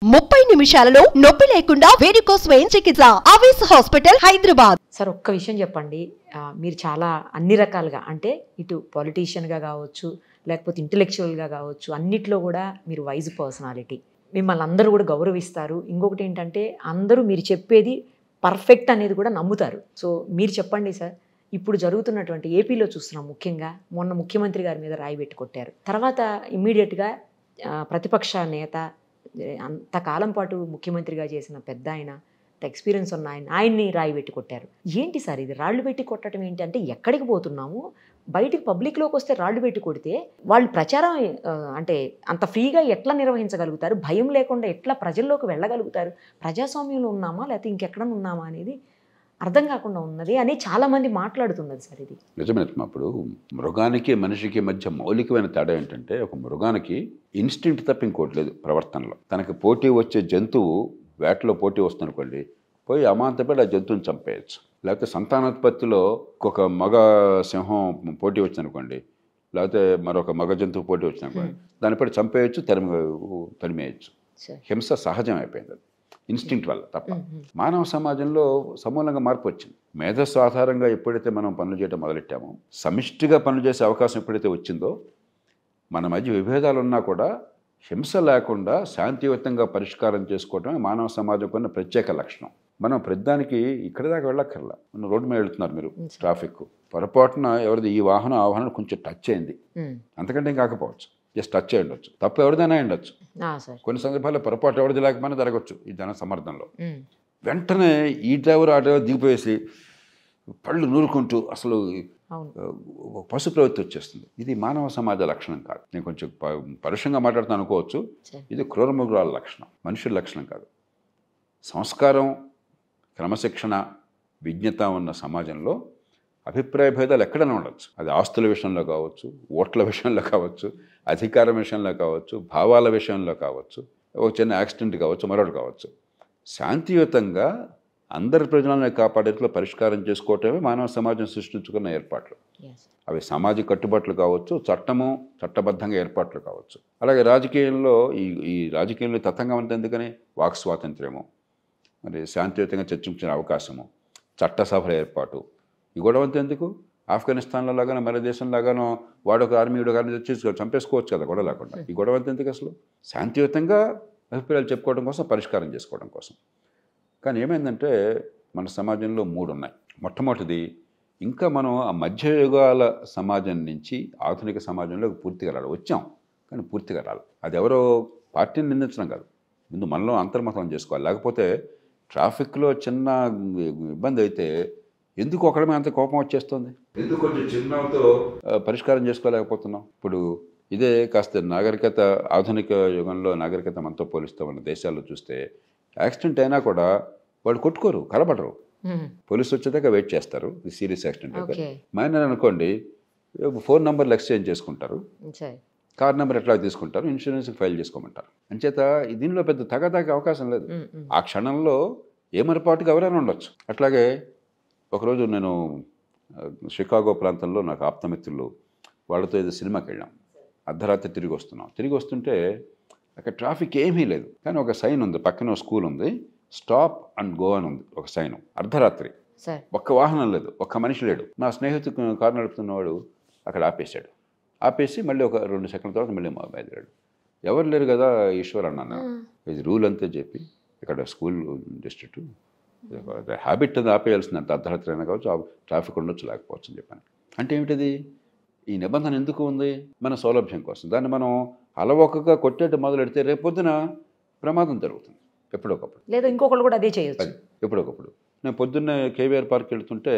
30 నిమిషాలలో నొప్పి లేకుండా వేడికోస్ స్వయం చికిత్స ఆవేశ హాస్పిటల్ హైదరాబాద్. సార్ ఒక్క విషయం చెప్పండి, మీరు చాలా అన్ని రకాలుగా అంటే ఇటు పొలిటీషియన్గా కావచ్చు, లేకపోతే ఇంటెలెక్చువల్గా కావచ్చు, అన్నిట్లో కూడా మీరు వైజ్ పర్సనాలిటీ. మిమ్మల్ని అందరూ కూడా గౌరవిస్తారు. ఇంకొకటి ఏంటంటే అందరూ మీరు చెప్పేది పర్ఫెక్ట్ అనేది కూడా నమ్ముతారు. సో మీరు చెప్పండి సార్, ఇప్పుడు జరుగుతున్నటువంటి ఏపీలో చూస్తున్నాం, ముఖ్యంగా మొన్న ముఖ్యమంత్రి గారి మీద రాయి పెట్టి కొట్టారు. తర్వాత ఇమ్మీడియట్గా ప్రతిపక్ష నేత, అంతకాలం పాటు ముఖ్యమంత్రిగా చేసిన పెద్ద ఆయన, ఎక్స్పీరియన్స్ ఉన్న ఆయన్ని రాయి పెట్టి కొట్టారు. ఏంటి సార్ ఇది? రాళ్ళు పెట్టి కొట్టడం ఏంటి? అంటే ఎక్కడికి పోతున్నాము? బయటికి పబ్లిక్లోకి వస్తే రాళ్ళు పెట్టి కొడితే వాళ్ళు ప్రచారం అంటే అంత ఫ్రీగా ఎట్లా నిర్వహించగలుగుతారు? భయం లేకుండా ఎట్లా ప్రజల్లోకి వెళ్ళగలుగుతారు? ప్రజాస్వామ్యంలో ఉన్నామా లేకపోతే ఇంకెక్కడ ఉన్నామా అనేది అర్థం కాకుండా ఉన్నది అని చాలామంది మాట్లాడుతున్నది సార్. ఇది నిజమే. అప్పుడు మృగానికి మనిషికి మధ్య మౌలికమైన తేడా ఏంటంటే, ఒక మృగానికి ఇన్స్టింక్ట్ తప్ప ఇంకోటి లేదు ప్రవర్తనలో. తనకి పోటీ వచ్చే జంతువు వేటలో పోటీ వస్తుందనుకోండి, పోయి అమాంతపడి ఆ జంతువుని చంపేయచ్చు. లేకపోతే సంతానోత్పత్తిలో ఒక మగ సింహం పోటీ వచ్చిందనుకోండి, లేకపోతే మరొక మగ జంతువు పోటీ వచ్చిందనుకోండి, దానిపై చంపేయచ్చు, తరిమేయచ్చు. హింస సహజం అయిపోయింది, అది ఇన్స్టింక్ట్ వల్ల తప్ప. మానవ సమాజంలో సమూలంగా మార్పు వచ్చింది. మేధస్సు ఆధారంగా ఎప్పుడైతే మనం పనులు చేయడం మొదలెట్టామో, సమిష్టిగా పనులు చేసే అవకాశం ఎప్పుడైతే వచ్చిందో, మన మధ్య విభేదాలు ఉన్నా కూడా హింస లేకుండా శాంతియుతంగా పరిష్కారం చేసుకోవడమే మానవ సమాజం కొన్న ప్రత్యేక లక్షణం. మనం ప్రతిదానికి ఇక్కడి దాకా వెళ్ళక్కర్లా. మనం రోడ్డు మీద వెళుతున్నారు, మీరు ట్రాఫిక్ పొరపాటున ఎవరిది ఈ వాహనం ఆ వాహనం కొంచెం టచ్ అయింది, అంతకంటే ఏం కాకపోవచ్చు, జస్ట్ టచ్ అయి ఉండొచ్చు. తప్పు ఎవరిదైనా ఉండొచ్చు. కొన్ని సందర్భాల్లో పొరపాటు ఎవరిది లేకపోయినా జరగచ్చు ఈ జన సమర్థంలో. వెంటనే ఈ డ్రైవర్ ఆ డ్రైవర్ దిగిపోయేసి పళ్ళు నూరుకుంటూ అసలు పశు ప్రవృత్తి వచ్చేస్తుంది. ఇది మానవ సమాజ లక్షణం కాదు. నేను కొంచెం పరుషంగా మాట్లాడుతాను అనుకోవచ్చు, ఇది క్రూరమృగాల లక్షణం, మనుషుల లక్షణం కాదు. సంస్కారం, క్రమశిక్షణ, విజ్ఞత ఉన్న సమాజంలో అభిప్రాయ భేదాలు ఎక్కడైనా ఉండొచ్చు. అది ఆస్తుల విషయంలో కావచ్చు, ఓట్ల విషయంలో కావచ్చు, అధికారం విషయంలో కావచ్చు, భావాల విషయంలో కావచ్చు, ఒక చిన్న యాక్సిడెంట్ కావచ్చు, మరొకటి కావచ్చు. శాంతియుతంగా అందరి ప్రజలను కాపాడేట్లో పరిష్కారం చేసుకోవటమే మానవ సమాజం సృష్టించుకున్న ఏర్పాట్లు. అవి సామాజిక కట్టుబాట్లు కావచ్చు, చట్టము చట్టబద్ధంగా ఏర్పాట్లు కావచ్చు. అలాగే రాజకీయంలో ఈ రాజకీయంలో తతంగం అంతా ఎందుకని వాక్ స్వాతంత్ర్యము, మరి శాంతియుతంగా చర్చించిన అవకాశము, చట్టసభల ఏర్పాటు. ఈ గొడవంతా ఎందుకు? ఆఫ్ఘనిస్తాన్లో లాగానో మరో దేశంలాగానో వాడొక ఆర్మీ వీడొక ఆర్మీ వచ్చి చంపేసుకోవచ్చు కదా గొడవ లేకుండా. ఈ గొడవంతా ఎందుకు అసలు? శాంతియుతంగా అభిప్రాయాలు చెప్పుకోవడం కోసం, పరిష్కారం చేసుకోవడం కోసం. కానీ ఏమైందంటే మన సమాజంలో 3 ఉన్నాయి. మొట్టమొదటిది, ఇంకా మనం ఆ మధ్యయుగాల సమాజం నుంచి ఆధునిక సమాజంలోకి పూర్తిగా రాలి వచ్చాం, కానీ పూర్తిగా రాలి. అది ఎవరో పార్టీని నిందించడం కాదు, ముందు మనలో అంతర్మతం చేసుకోవాలి. లేకపోతే ట్రాఫిక్లో చిన్న ఇబ్బంది అయితే ఎందుకు ఒకడమే అంత కోపం వచ్చేస్తుంది? ఎందుకు కొంచెం చిరునవ్వుతో పరిష్కారం చేసుకోలేకపోతున్నాం? ఇప్పుడు ఇదే కాస్త నాగరికత, ఆధునిక యుగంలో నాగరికత మనతో పోలిస్తూ ఉన్న దేశాల్లో చూస్తే యాక్సిడెంట్ అయినా కూడా వాళ్ళు కొట్టుకోరు, కలబడరు. పోలీసు వచ్చేదాకా వెయిట్ చేస్తారు. ఇది సీరియస్ యాక్సిడెంట్ అయితే. మైనర్ అనుకోండి, ఫోన్ నెంబర్లు ఎక్స్చేంజ్ చేసుకుంటారు, కార్ నెంబర్ ఎట్లా తీసుకుంటారు, ఇన్సూరెన్స్కి ఫైల్ చేసుకోమంటారు. అంచేత దీనిలో పెద్ద తగదాకే అవకాశం లేదు. ఆ క్షణంలో ఏమరపాటుగా ఎవరైనా ఉండొచ్చు. అట్లాగే ఒకరోజు నేను షికాగో ప్రాంతంలో నాకు ఆప్తమిత్రులు వాళ్ళతో ఏదో సినిమాకి వెళ్ళాం. అర్ధరాత్రి తిరిగి వస్తుంటే అక్కడ ట్రాఫిక్ ఏమీ లేదు, కానీ ఒక సైన్ ఉంది, పక్కన స్కూల్ ఉంది, స్టాప్ అండ్ గో అని ఉంది ఒక సైన్. అర్ధరాత్రి ఒక్క వాహనం లేదు, ఒక్క మనిషి లేడు. నా స్నేహితుడు కారు నడుపుతున్నవాడు అక్కడ ఆపేసి మళ్ళీ ఒక 2 సెకండ్ల తర్వాత మళ్ళీ బయలుదేరాడు. ఎవరు లేరు కదా ఈశ్వర్ అన్నాను. ఇది రూల్ అంతే చెప్పి, ఇక్కడ స్కూల్ డిస్ట్రిక్ట్ హ్యాబిట్ అది ఆపేయాల్సిందంటే అర్ధరాత్రి అయినా కావచ్చు, ట్రాఫిక్ ఉండొచ్చు లేకపోవచ్చు అని చెప్పాను. అంటే ఏమిటిది? ఈ నిబంధన ఎందుకు ఉంది? మన సౌలభ్యం కోసం. దాన్ని మనం అలవోకగా కొట్టేట్టు మొదలెడితే రేపొద్దున ప్రమాదం జరుగుతుంది ఎప్పుడొకప్పుడు, లేదా ఇంకొకళ్ళు కూడా అదే చేయొచ్చు ఎప్పుడొకప్పుడు. నేను పొద్దున్నే కేవీఆర్ పార్క్ వెళ్తుంటే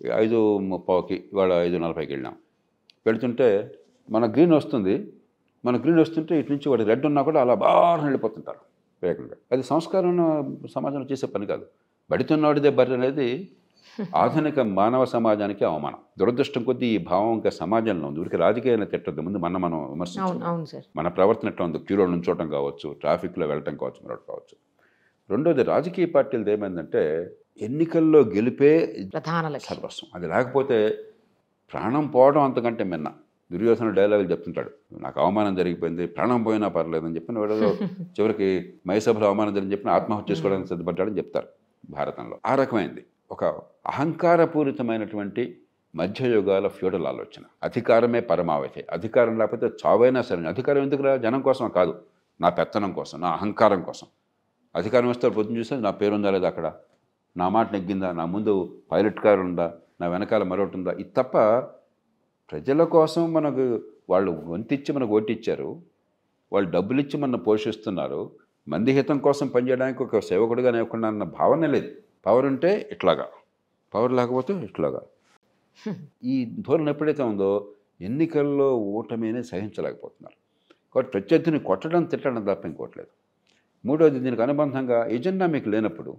5:30కి, ఇవాళ 5:40కి వెళ్తుంటే మన గ్రీన్ వస్తుంటే ఇటు నుంచి వాడు రెడ్ ఉన్నా కూడా అలా బాగా వెళ్ళిపోతుంటారు వేగంగా. అది సంస్కారం సమాజంలో చేసే పని కాదు. బడితున్నవాడిదే బర్రె అనేది ఆధునిక మానవ సమాజానికి అవమానం. దురదృష్టం కొద్దీ ఈ భావం ఇంకా సమాజంలో ఉంది. ఊరికి రాజకీయాన్ని తిట్టద్దు, ముందు మనం విమర్శించాం. మన ప్రవర్తన ఎట్లా ఉంది, క్యూలో నుంచోవటం కావచ్చు, ట్రాఫిక్లో వెళ్ళటం కావచ్చు, మరొకటి కావచ్చు. రెండోది, రాజకీయ పార్టీలది ఏమైందంటే ఎన్నికల్లో గెలిపే సర్వస్వం. అది లేకపోతే ప్రాణం పోవడం అంతకంటే మిన్న. దుర్యోధన డైలాగులు చెప్తుంటాడు, నాకు అవమానం జరిగిపోయింది, ప్రాణం పోయినా పర్లేదని చెప్పిన వాడు చివరికి మయసభలో అవమానం జరిగింది చెప్పిన ఆత్మహత్య చేసుకోవడానికి సిద్ధపడ్డాడని చెప్తారు భారతంలో. ఆ రకమైంది ఒక అహంకారపూరితమైనటువంటి మధ్యయుగాల ఫ్యూడల్ ఆలోచన. అధికారమే పరమావధి, అధికారం లేకపోతే చావైనా సరే. అధికారం ఎందుకు రా? జనం కోసం కాదు, నా పెత్తనం కోసం, నా అహంకారం కోసం. అధికారం వస్తే పొద్దున చూస్తే నా పేరు ఉందా లేదా, అక్కడ నా మాట నెగ్గిందా, నా ముందు పైలట్ కారు ఉందా, నా వెనకాల మరొకటి ఉందా, ఇది తప్ప ప్రజల కోసం మనకు వాళ్ళు వంతిచ్చి మనకు ఓటిచ్చారు, వాళ్ళు డబ్బులు ఇచ్చి మన పోషిస్తున్నారు, మంది హితం కోసం పనిచేయడానికి ఒక సేవకుడిగా లేకుండా అన్న భావన లేదు. పవర్ ఉంటే ఇట్లాగా, పవర్ లేకపోతే ఇట్లాగా. ఈ ధోరణి ఎప్పుడైతే ఉందో ఎన్నికల్లో ఓటమిని సహించలేకపోతున్నారు. కాబట్టి ప్రత్యర్థిని కొట్టడం తిట్టడం తప్ప ఇంకోట్లేదు. మూడవది, దీనికి అనుబంధంగా ఎజెండా మీకు లేనప్పుడు,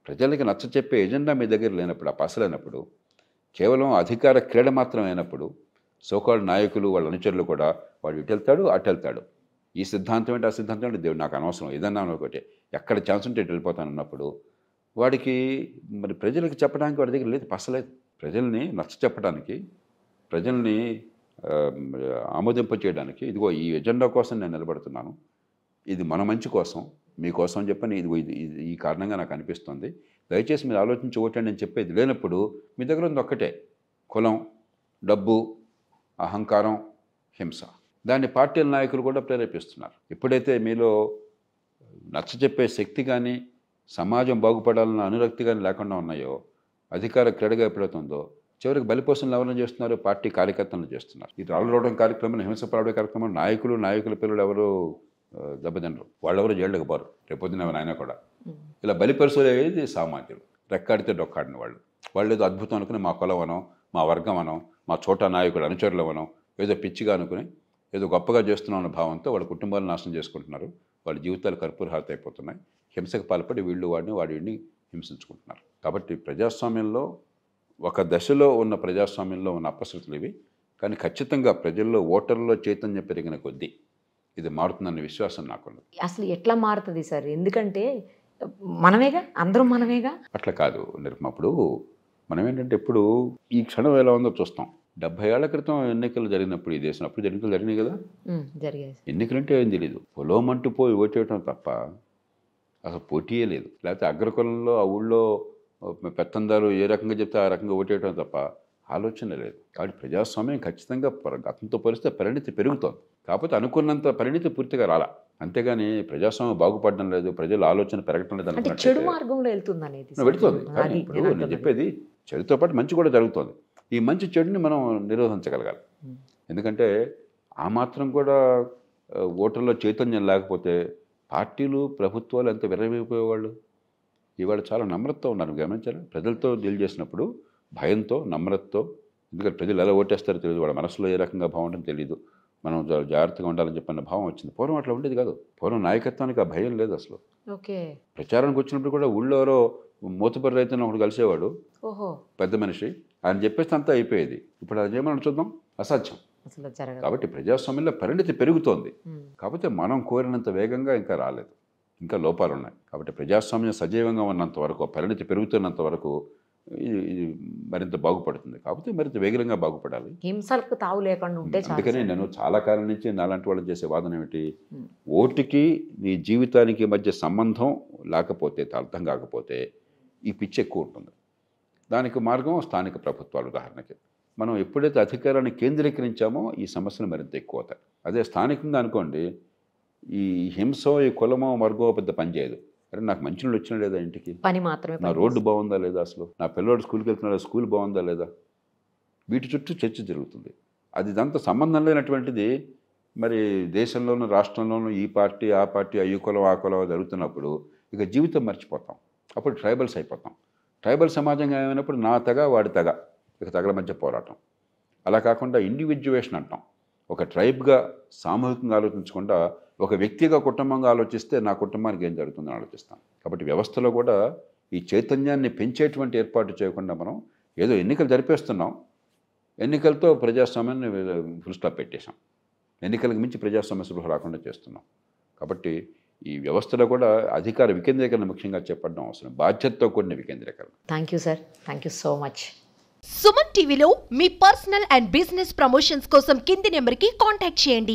ప్రజలకి నచ్చ చెప్పే ఎజెండా మీ దగ్గర లేనప్పుడు, ఆ పసలేనప్పుడు, కేవలం అధికార క్రీడ మాత్రం అయినప్పుడు సోకాల్డ్ నాయకులు వాళ్ళ అనుచరులు కూడా వాడు ఇటు వెళ్తాడు అటు వెళ్తాడు, ఈ సిద్ధాంతం ఏంటి ఆ సిద్ధాంతం ఏంటి, దేవుడు నాకు అనవసరం, ఏదన్నా ఒకటి, ఎక్కడ ఛాన్స్ ఉంటే ఇటు వెళ్ళిపోతాను అన్నప్పుడు వాడికి మరి ప్రజలకు చెప్పడానికి వాడి దగ్గర లేదు, పసలేదు. ప్రజల్ని నచ్చ చెప్పడానికి, ప్రజల్ని ఆమోదింప చేయడానికి, ఇదిగో ఈ ఎజెండా కోసం నేను నిలబడుతున్నాను, ఇది మన మంచి కోసం, మీకోసం చెప్పని ఇదిగో ఇది ఈ కారణంగా నాకు అనిపిస్తుంది, దయచేసి మీరు ఆలోచించి ఓటండి అని చెప్పేది లేనప్పుడు మీ దగ్గర ఉంది ఒక్కటే, కులం, డబ్బు, అహంకారం, హింస. దాన్ని పార్టీల నాయకులు కూడా ప్రేరేపిస్తున్నారు. ఎప్పుడైతే మీలో నచ్చ చెప్పే శక్తి కానీ సమాజం బాగుపడాలన్న అనురక్తి కానీ లేకుండా ఉన్నాయో, అధికార క్రీడగా ఎప్పుడవుతుందో చివరికి బలిపోసనలు ఎవరైనా చేస్తున్నారు, పార్టీ కార్యకర్తలను చేస్తున్నారు. ఈ రాళ్ళు రోవడం కార్యక్రమం, హింసపడే కార్యక్రమం నాయకుల పిల్లలు ఎవరు దెబ్బతినరు, వాళ్ళెవరు జైళ్ళకి పోరు, రేపొద్దున ఆయన కూడా. ఇలా బలిపరుసలు అయ్యేది సామాన్యులు, రెక్కాడితే డొక్కాడిన వాళ్ళు ఏదో అద్భుతం అనుకుని మా కులం అనం, మా వర్గం అనం, మా చోటా నాయకుడు అనుచరులు అనం, ఏదో పిచ్చిగా అనుకుని ఏదో గొప్పగా చేస్తున్నాం అన్న భావంతో వాళ్ళ కుటుంబాలను నాశనం చేసుకుంటున్నారు, వాళ్ళ జీవితాలు కర్పూరహారత అయిపోతున్నాయి, హింసకు పాల్పడి వీళ్ళు వాడిని హింసించుకుంటున్నారు. కాబట్టి ప్రజాస్వామ్యంలో ఒక దశలో ఉన్న ప్రజాస్వామ్యంలో ఉన్న అపశృతులు ఇవి. కానీ ఖచ్చితంగా ప్రజల్లో ఓటర్లలో చైతన్యం పెరిగిన కొద్దీ ఇది మారుతుందన్న విశ్వాసం నాకున్నది. అసలు ఎట్లా మారుతుంది సార్? ఎందుకంటే మనమేగా, అందరం మనమేగా. అట్లా కాదు నిర్మ. అప్పుడు మనం ఏంటంటే ఇప్పుడు ఈ క్షణం ఎలా ఉందో చూస్తాం. 70 ఏళ్ల క్రితం ఎన్నికలు జరిగినప్పుడు ఈ దేశం అప్పుడు ఎన్నికలు జరిగినాయి కదా, జరిగాయి. ఎన్నికలంటే ఏం తెలియదు, పొలోమంటూ పోయి ఓటేయటం తప్ప అసలు పోటీయే లేదు. లేకపోతే అగ్రకులంలో ఆ ఊళ్ళో పెత్తందారు ఏ రకంగా చెప్తే ఆ రకంగా ఓటేయటం తప్ప ఆలోచన లేదు. కాబట్టి ప్రజాస్వామ్యం ఖచ్చితంగా గతంతో పోలిస్తే పరిణితి పెరుగుతోంది. కాకపోతే అనుకున్నంత పరిణితి పూర్తిగా రాలా. అంతేగాని ప్రజాస్వామ్యం బాగుపడడం లేదు, ప్రజల ఆలోచన పెరగటం లేదు అంటే చెడు మార్గంలో వెళ్తుంది అనేది వెళుతుంది. కానీ ఇప్పుడు నేను చెప్పేది చెడుతో పాటు మంచి కూడా జరుగుతోంది. ఈ మంచి చెడుని మనం నిరోధించగలగాలి. ఎందుకంటే ఆ మాత్రం కూడా ఓటర్లో చైతన్యం లేకపోతే పార్టీలు ప్రభుత్వాలు ఎంత విరవైపోయేవాళ్ళు. ఇవాళ చాలా నమ్రతతో ఉన్నారు, గమనించారు. ప్రజలతో డీల్ చేసినప్పుడు భయంతో, నమ్రతతో, ఎందుకంటే ప్రజలు ఎలా ఓటేస్తారో తెలియదు, వాళ్ళ మనసులో ఏ రకంగా భావం ఉంటుందో తెలియదు, మనం జాగ్రత్తగా ఉండాలని చెప్పిన భావం వచ్చింది. పూర్వం అట్లా ఉండేది కాదు. పూర్వం నాయకత్వానికి ఆ భయం లేదు అసలు. ఓకే. ప్రచారానికి వచ్చినప్పుడు కూడా ఊళ్ళో ఎవరో మూతపరి రైతుని ఒకటి కలిసేవాడు, పెద్ద మనిషి, ఆయన చెప్పేస్తే అంతా అయిపోయేది. ఇప్పుడు అది ఏమన్నా చూద్దాం, అసాధ్యం. కాబట్టి ప్రజాస్వామ్యంలో పరిణితి పెరుగుతోంది. కాకపోతే మనం కోరినంత వేగంగా ఇంకా రాలేదు, ఇంకా లోపాలు ఉన్నాయి. కాబట్టి ప్రజాస్వామ్యం సజీవంగా ఉన్నంత వరకు, పరిణితి పెరుగుతున్నంత వరకు ఇది మరింత బాగుపడుతుంది. కాకపోతే మరింత వేగంగా బాగుపడాలి, హింసలకు తావు లేకుండా ఉంటే. అందుకని నేను చాలా కాలం నుంచి నాలాంటి వాళ్ళు చేసే వాదన ఏమిటి, ఓటుకి నీ జీవితానికి మధ్య సంబంధం లేకపోతే, అర్థం కాకపోతే ఈ పిచ్చి ఎక్కువ ఉంటుంది. దానికి మార్గం స్థానిక ప్రభుత్వాలు. ఉదాహరణకి మనం ఎప్పుడైతే అధికారాన్ని కేంద్రీకరించామో ఈ సమస్యలు మరింత ఎక్కువ అవుతాయి. అదే స్థానికంగా అనుకోండి, ఈ హింసో, ఈ కులమో, వర్గమో పెద్ద పని చేయదు. అరే నాకు మంచినీళ్ళు వచ్చినా లేదా, ఇంటికి పని మాత్రమే, నా రోడ్డు బాగుందా లేదా, అసలు నా పిల్లవాడు స్కూల్కి వెళ్తున్నాడా, స్కూల్ బాగుందా లేదా, వీటి చుట్టూ చర్చ జరుగుతుంది. అది దాంతో సంబంధం లేనటువంటిది మరి దేశంలోనూ రాష్ట్రంలోనూ ఈ పార్టీ ఆ పార్టీ, ఈ కులం ఆ కులం జరుగుతున్నప్పుడు ఇక జీవితం మర్చిపోతాం. అప్పుడు ట్రైబల్స్ అయిపోతాం. ట్రైబల్ సమాజంగా ఏమైనప్పుడు నా తెగ వాడి తెగ, ఇక తెగల మధ్య పోరాటం. అలా కాకుండా ఇండివిజువేషన్ అంటాం. ఒక ట్రైబ్గా సామూహికంగా ఆలోచించకుండా ఒక వ్యక్తిగా, కుటుంబంగా ఆలోచిస్తే నా కుటుంబానికి ఏం జరుగుతుందని ఆలోచిస్తాం. కాబట్టి వ్యవస్థలో కూడా ఈ చైతన్యాన్ని పెంచేటువంటి ఏర్పాటు చేయకుండా మనం ఏదో ఎన్నికలు జరిపేస్తున్నాం, ఎన్నికలతో ప్రజాస్వామ్యాన్ని ఫుల్ స్టాప్ పెట్టేశాం, ఎన్నికలకు మించి ప్రజాస్వామ్య సభ రాకుండా చేస్తున్నాం. కాబట్టి ఈ వ్యవస్థలో కూడా అధికార వికేంద్రీకరణ ముఖ్యంగా చేపట్టడం అవసరం, బాధ్యతతో కూడిన వికేంద్రీకరణ. Thank you sir, thank you so much. Suman టీవీలో మీ పర్సనల్ అండ్ బిజినెస్ ప్రమోషన్స్ కోసం కింది నెంబర్కి కాంటాక్ట్ చేయండి.